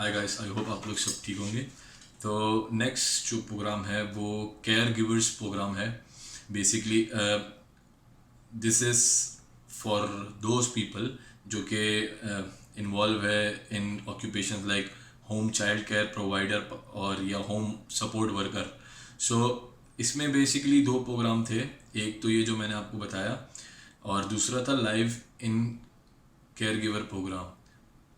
Hi guys, I hope आप लोग सब ठीक होंगे। तो नेक्स्ट जो प्रोग्राम है वो केयर गिवर्स प्रोग्राम है। Basically this is for those people जो कि इन्वॉल्व है इन occupation like home child care provider और या होम सपोर्ट वर्कर। सो इसमें बेसिकली दो प्रोग्राम थे। एक तो ये जो मैंने आपको बताया, और दूसरा था live in caregiver program.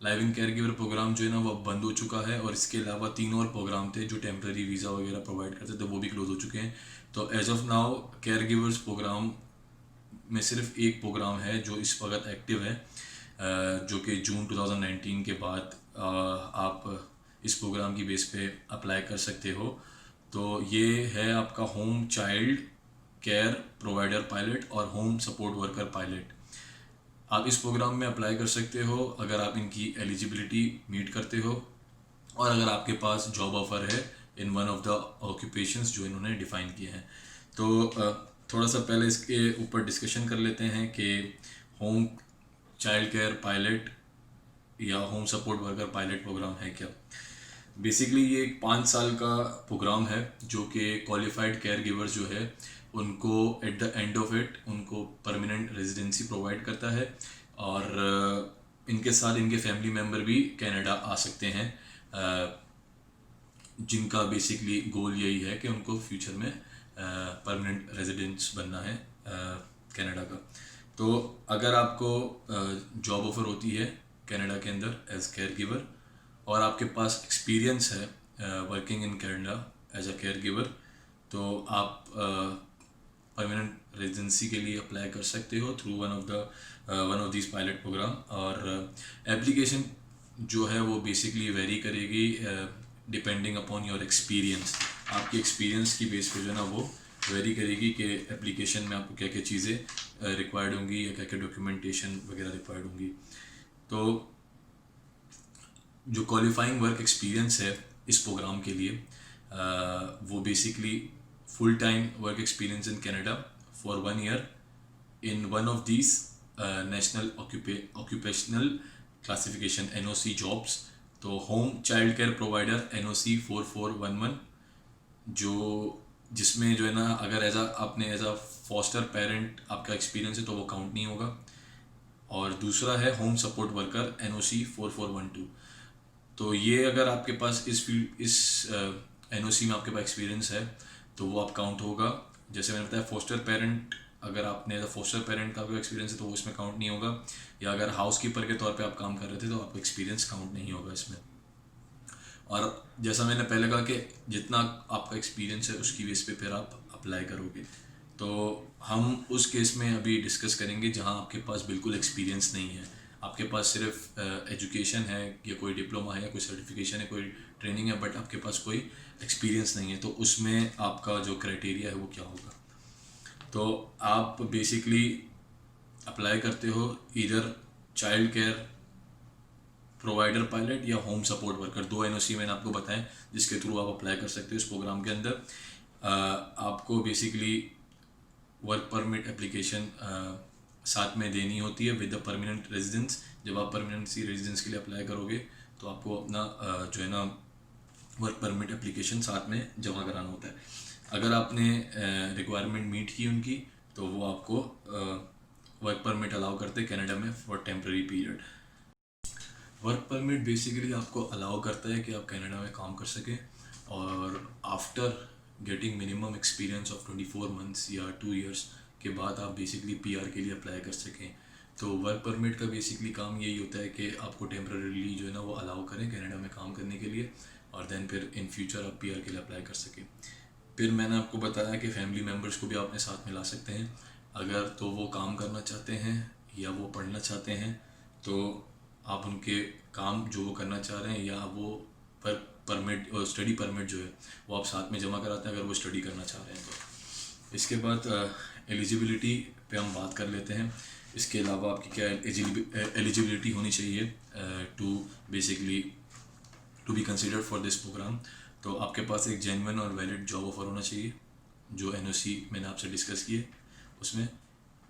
Live in caregiver program जो है ना वो अब बंद हो चुका है, और इसके अलावा तीन और प्रोग्राम थे जो टेम्प्रेरी वीज़ा वगैरह प्रोवाइड करते थे, वो भी क्लोज हो चुके हैं। तो as of now caregivers program में सिर्फ एक प्रोग्राम है जो इस वक्त एक्टिव है, जो कि जून 2019 के बाद आप इस प्रोग्राम की बेस पे अप्लाई कर सकते हो। तो ये है आपका home child care provider pilot और होम सपोर्ट वर्कर पायलट। आप इस प्रोग्राम में अप्लाई कर सकते हो अगर आप इनकी एलिजिबिलिटी मीट करते हो, और अगर आपके पास जॉब ऑफर है इन वन ऑफ द ऑक्यूपेशंस जो इन्होंने डिफ़ाइन किए हैं। तो थोड़ा सा पहले इसके ऊपर डिस्कशन कर लेते हैं कि होम चाइल्ड केयर पायलट या home support worker pilot program है क्या। बेसिकली ये एक 5 साल का प्रोग्राम है जो कि क्वालिफाइड केयर गिवर्स जो है उनको at the end of it उनको परमानेंट रेजिडेंसी प्रोवाइड करता है, और इनके साथ इनके फैमिली मेम्बर भी कनाडा आ सकते हैं, जिनका बेसिकली गोल यही है कि उनको फ्यूचर में परमानेंट रेजिडेंट्स बनना है कनाडा का। तो अगर आपको जॉब ऑफर होती है कनाडा के अंदर एज केयर गिवर, और आपके पास एक्सपीरियंस है working in Canada as a caregiver, तो आप परमानेंट रेजिडेंसी के लिए अप्लाई कर सकते हो through one of this pilot program. और एप्लीकेशन जो है वो बेसिकली वेरी करेगी डिपेंडिंग अपॉन योर एक्सपीरियंस। आपकी एक्सपीरियंस की बेस पे जो है ना वो वेरी करेगी कि एप्लीकेशन में आपको क्या क्या चीज़ें रिक्वायर्ड होंगी या क्या क्या डॉक्यूमेंटेशन वगैरह रिक्वायर्ड होंगी। तो जो क्वालिफाइंग वर्क एक्सपीरियंस है इस प्रोग्राम के लिए, वो basically full time work experience in Canada for 1 year in one of these national occupational classification NOC jobs. तो home child care provider NOC 4411, जो जिसमें जो है ना अगर आपने एज अ फॉस्टर पेरेंट आपका एक्सपीरियंस है तो वो काउंट नहीं होगा। और दूसरा है होम सपोर्ट वर्कर NOC 4412। तो ये अगर आपके पास इस NOC में आपके पास एक्सपीरियंस है तो वो आप काउंट होगा। जैसे मैंने बताया फोस्टर पेरेंट, अगर आपने एज अ फोस्टर पेरेंट का आपका एक्सपीरियंस है तो वो इसमें काउंट नहीं होगा, या अगर हाउस कीपर के तौर पे आप काम कर रहे थे तो आपका एक्सपीरियंस काउंट नहीं होगा इसमें। और जैसा मैंने पहले कहा कि जितना आपका एक्सपीरियंस है उसकी बेस पे फिर आप अप्लाई करोगे। तो हम उस केस में अभी डिस्कस करेंगे जहां आपके पास बिल्कुल एक्सपीरियंस नहीं है, आपके पास सिर्फ एजुकेशन है या कोई डिप्लोमा है या कोई सर्टिफिकेशन है, कोई ट्रेनिंग है, बट आपके पास कोई एक्सपीरियंस नहीं है। तो उसमें आपका जो क्राइटेरिया है वो क्या होगा। तो आप बेसिकली अप्लाई करते हो इधर चाइल्ड केयर प्रोवाइडर पायलट या होम सपोर्ट वर्कर, दो NOC मैंने आपको बताएं जिसके थ्रू आप अप्लाई कर सकते हो इस प्रोग्राम के अंदर। आपको बेसिकली वर्क परमिट एप्लीकेशन साथ में देनी होती है विद द परमानेंट रेजिडेंस। जब आप परमानेंसी रेजिडेंस के लिए अप्लाई करोगे तो आपको अपना जो है ना वर्क परमिट एप्लीकेशन साथ में जमा कराना होता है। अगर आपने रिक्वायरमेंट मीट की उनकी तो वो आपको वर्क परमिट अलाउ करते कनाडा में for temporary period. Work permit basically आपको अलाउ करता है कि आप कनाडा में काम कर सकें, और after getting minimum experience of 24 months या 2 इयर्स के बाद आप बेसिकली PR के लिए अप्लाई कर सकें। तो वर्क परमिट का बेसिकली काम यही होता है कि आपको टेम्परेरीली जो है ना वो अलाउ करें कनाडा में काम करने के लिए, और देन फिर इन फ्यूचर आप PR के लिए अप्लाई कर सकें। फिर मैंने आपको बताया कि फैमिली मेम्बर्स को भी अपने साथ मिला सकते हैं अगर तो वो काम करना चाहते हैं या वो पढ़ना चाहते हैं, तो आप उनके काम जो वो करना चाह रहे हैं या वो वर्क परमिट और स्टडी परमिट जो है वो आप साथ में जमा कराते हैं अगर वो स्टडी करना चाह रहे हैं तो। इसके बाद एलिजिबिलिटी पे हम बात कर लेते हैं। इसके अलावा आपकी क्या एलिजिबिलिटी होनी चाहिए to basically to be considered for this program. तो आपके पास एक जेन्युइन और वैलिड जॉब ऑफर होना चाहिए जो NOC मैंने आपसे डिस्कस किए उसमें,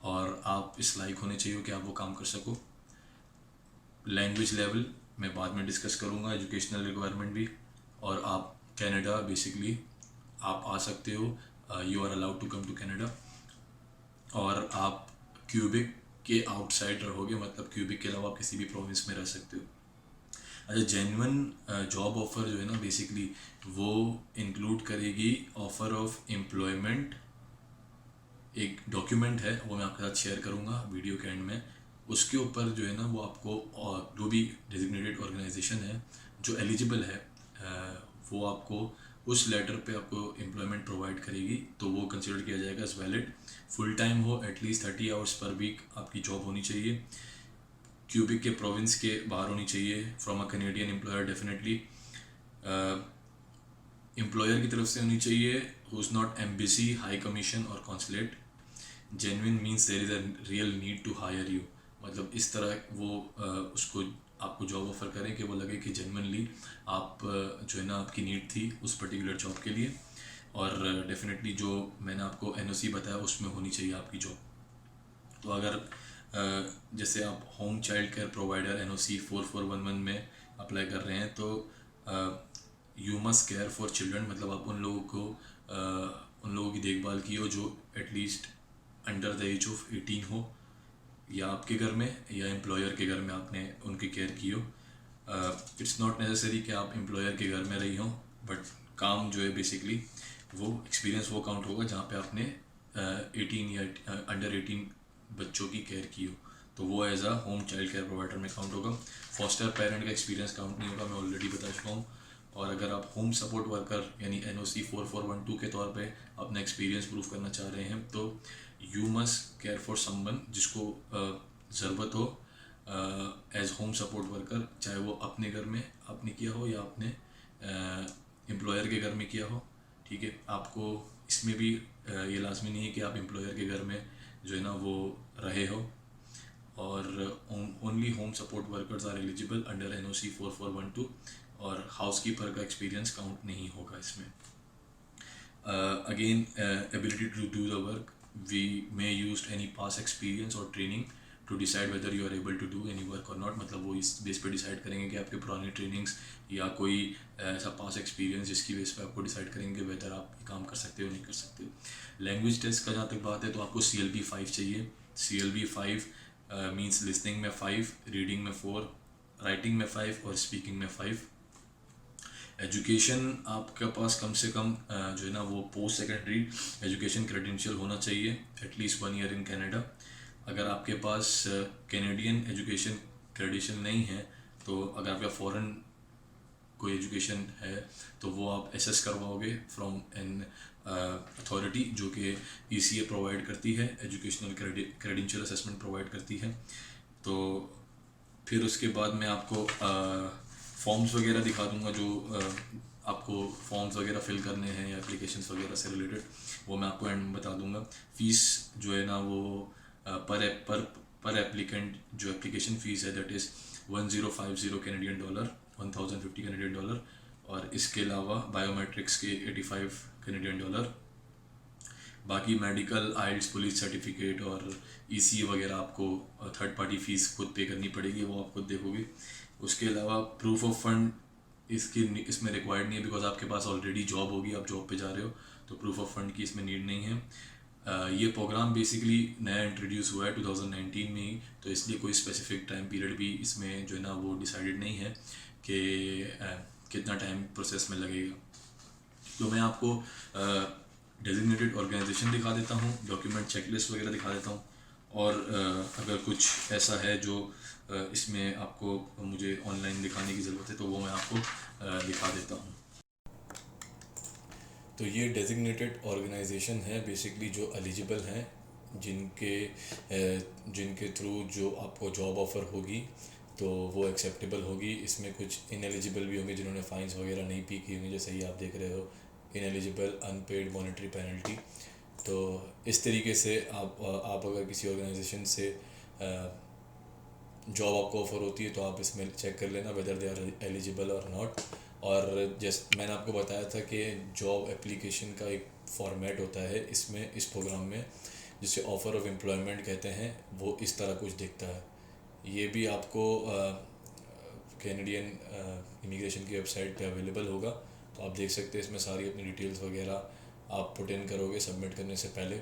और आप इस लायक होने चाहिए कि आप वो काम कर सको। लैंग्वेज लेवल मैं बाद में डिस्कस करूँगा, एजुकेशनल रिक्वायरमेंट भी। और आप कनाडा बेसिकली आप आ सकते हो, you are allowed to come to Canada. और आप क्यूबिक के आउटसाइड रहोगे, मतलब क्यूबिक के अलावा आप किसी भी प्रोविंस में रह सकते हो। अच्छा, जेन्युइन जॉब ऑफर जो है ना बेसिकली वो इंक्लूड करेगी ऑफर ऑफ एम्प्लॉयमेंट। एक डॉक्यूमेंट है वो मैं आपके साथ शेयर करूँगा वीडियो के एंड में। उसके ऊपर जो है ना वो आपको, और जो भी डेजिग्नेटेड ऑर्गेनाइजेशन है जो एलिजिबल है, वो आपको उस लेटर पे आपको एम्प्लॉयमेंट प्रोवाइड करेगी, तो वो कंसिडर किया जाएगा एज वैलिड। फुल टाइम हो, एटलीस्ट 30 आवर्स पर वीक आपकी जॉब होनी चाहिए, क्यूबिक के प्रोविंस के बाहर होनी चाहिए, from a Canadian employer definitely, employer की तरफ से होनी चाहिए who is not embassy, high commission और consulate. Genuine means there is a real need to hire you, मतलब इस तरह वो उसको आपको जॉब ऑफर करें कि वो लगे कि जेन्युइनली आप जो है ना आपकी नीड थी उस पर्टिकुलर जॉब के लिए। और डेफिनेटली जो मैंने आपको एनओसी बताया उसमें होनी चाहिए आपकी जॉब। तो अगर जैसे आप home child care provider NOC 4411 में अप्लाई कर रहे हैं, तो you must care for children, मतलब आप उन लोगों की देखभाल की हो जो at least under the age of 18 हो, या आपके घर में या एम्प्लॉयर के घर में आपने उनकी केयर की हो। इट्स नॉट नेसेसरी कि आप एम्प्लॉयर के घर में रही हो, बट काम जो है बेसिकली वो एक्सपीरियंस वो काउंट होगा जहाँ पे आपने 18 या अंडर 18 बच्चों की केयर की हो, तो वो as a home child care provider में काउंट होगा। फॉस्टर पेरेंट का एक्सपीरियंस काउंट नहीं होगा, मैं ऑलरेडी बता चुका हूँ। और अगर आप होम सपोर्ट वर्कर यानी एनओसी 4412 के तौर पे अपना एक्सपीरियंस प्रूव करना चाह रहे हैं, तो you must care for someone जिसको ज़रूरत हो एज होम सपोर्ट वर्कर, चाहे वो अपने घर में आपने किया हो या अपने एम्प्लॉयर के घर में किया हो। ठीक है, आपको इसमें भी ये लाजमी नहीं है कि आप एम्प्लॉयर के घर में जो है ना वो रहे हो। और only home support workers are eligible under NOC 4412, और हाउसकीपर का एक्सपीरियंस काउंट नहीं होगा इसमें। Again, ability to do the work, we may use any past experience or training to decide whether you are able to do any work or not, मतलब वो इस base पे decide करेंगे कि आपके पुरानी ट्रेनिंग्स या कोई ऐसा पास एक्सपीरियंस जिसकी बेस पे आपको डिसाइड करेंगे वेदर आप ये काम कर सकते हो नहीं कर सकते हो। लैंग्वेज टेस्ट का जहाँ तक बात है तो आपको CLB 5 चाहिए। CLB 5 मीन्स लिसनिंग में 5, रीडिंग में 4, राइटिंग में 5 और स्पीकिंग में 5। एजुकेशन आपके पास कम से कम जो है ना वो पोस्ट सेकेंडरी एजुकेशन क्रेडेंशियल होना चाहिए, एटलीस्ट 1 ईयर इन कनाडा। अगर आपके पास कैनेडियन एजुकेशन क्रेडेंशियल नहीं है, तो अगर आपका फॉरेन कोई एजुकेशन है तो वो आप एसेस करवाओगे फ्रॉम एन अथॉरिटी जो कि ECA प्रोवाइड करती है, एजुकेशनल क्रेडेंशियल असेसमेंट प्रोवाइड करती है। तो फिर उसके बाद मैं आपको फॉर्म्स वगैरह दिखा दूंगा, जो आपको फॉर्म्स वगैरह फिल करने हैं या एप्लीकेशंस वगैरह से रिलेटेड, वो मैं आपको एंड में बता दूंगा। फीस जो है ना वो पर एप्लीकेंट जो एप्लीकेशन फ़ीस है that is 1050 Canadian dollar, 1050 Canadian dollar, और इसके अलावा बायोमेट्रिक्स के 85 कैनेडियन डॉलर। बाकी मेडिकल, आइल्स, पुलिस सर्टिफिकेट और ECA वगैरह आपको थर्ड पार्टी फ़ीस खुद पे करनी पड़ेगी, वो आप खुद देखोगे। उसके अलावा प्रूफ ऑफ फंड इसमें रिक्वायर्ड नहीं है, बिकॉज आपके पास ऑलरेडी जॉब होगी, आप जॉब पे जा रहे हो, तो प्रूफ ऑफ फंड की इसमें नीड नहीं है। ये प्रोग्राम बेसिकली नया इंट्रोड्यूस हुआ है 2019 में ही, तो इसलिए कोई स्पेसिफिक टाइम पीरियड भी इसमें जो है ना वो डिसाइडेड नहीं है कि कितना टाइम प्रोसेस में लगेगा। तो मैं आपको डेजिग्नेटेड ऑर्गेनाइजेशन दिखा देता हूँ, डॉक्यूमेंट चेकलिस्ट वगैरह दिखा देता हूँ, और अगर कुछ ऐसा है जो इसमें आपको मुझे ऑनलाइन दिखाने की ज़रूरत है तो वो मैं आपको दिखा देता हूँ। तो ये डेजिग्नेटेड ऑर्गेनाइजेशन है बेसिकली जो एलिजिबल हैं, जिनके थ्रू जो आपको जॉब ऑफ़र होगी तो वो एक्सेप्टेबल होगी। इसमें कुछ इनएलिजिबल भी होंगे जिन्होंने फ़ाइन्स वगैरह नहीं पे की होंगी, जैसे ही आप देख रहे हो इनएलिजिबल, अनपेड मॉनेटरी पेनल्टी। तो इस तरीके से आप अगर किसी ऑर्गेनाइजेशन से जॉब आपको ऑफ़र होती है तो आप इसमें चेक कर लेना वेदर दे आर एलिजिबल और नॉट। और जैसे मैंने आपको बताया था कि जॉब एप्लीकेशन का एक फॉर्मेट होता है इसमें, इस प्रोग्राम में, जिसे ऑफ़र ऑफ एम्प्लॉयमेंट कहते हैं, वो इस तरह कुछ दिखता है। ये भी आपको कैनेडियन इमिग्रेशन की वेबसाइट पे अवेलेबल होगा, तो आप देख सकते हैं इसमें सारी अपनी डिटेल्स वगैरह आप पुट इन करोगे सबमिट करने से पहले।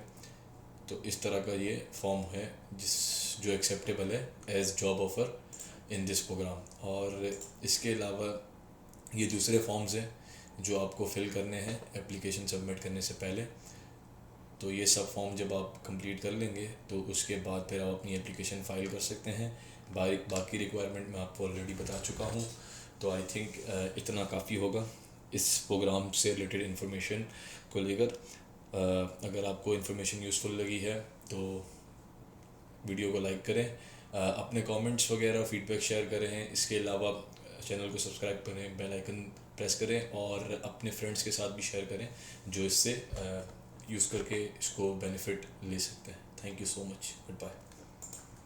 तो इस तरह का ये फॉर्म है जो एक्सेप्टेबल है as job offer in this program. और इसके अलावा ये दूसरे फॉर्म्स हैं जो आपको फिल करने हैं एप्लीकेशन सबमिट करने से पहले। तो ये सब फॉर्म जब आप कंप्लीट कर लेंगे तो उसके बाद फिर आप अपनी एप्लीकेशन फ़ाइल कर सकते हैं। बाकी रिक्वायरमेंट मैं आपको ऑलरेडी बता चुका हूँ। तो आई थिंक इतना काफ़ी होगा इस प्रोग्राम से रिलेटेड इन्फॉर्मेशन को लेकर। अगर आपको इन्फॉर्मेशन यूज़फुल लगी है तो वीडियो को लाइक करें, अपने कमेंट्स वगैरह फीडबैक शेयर करें। इसके अलावा चैनल को सब्सक्राइब करें, बेल आइकन प्रेस करें और अपने फ्रेंड्स के साथ भी शेयर करें जो इससे यूज़ करके इसको बेनिफिट ले सकते हैं। Thank you so much, good bye.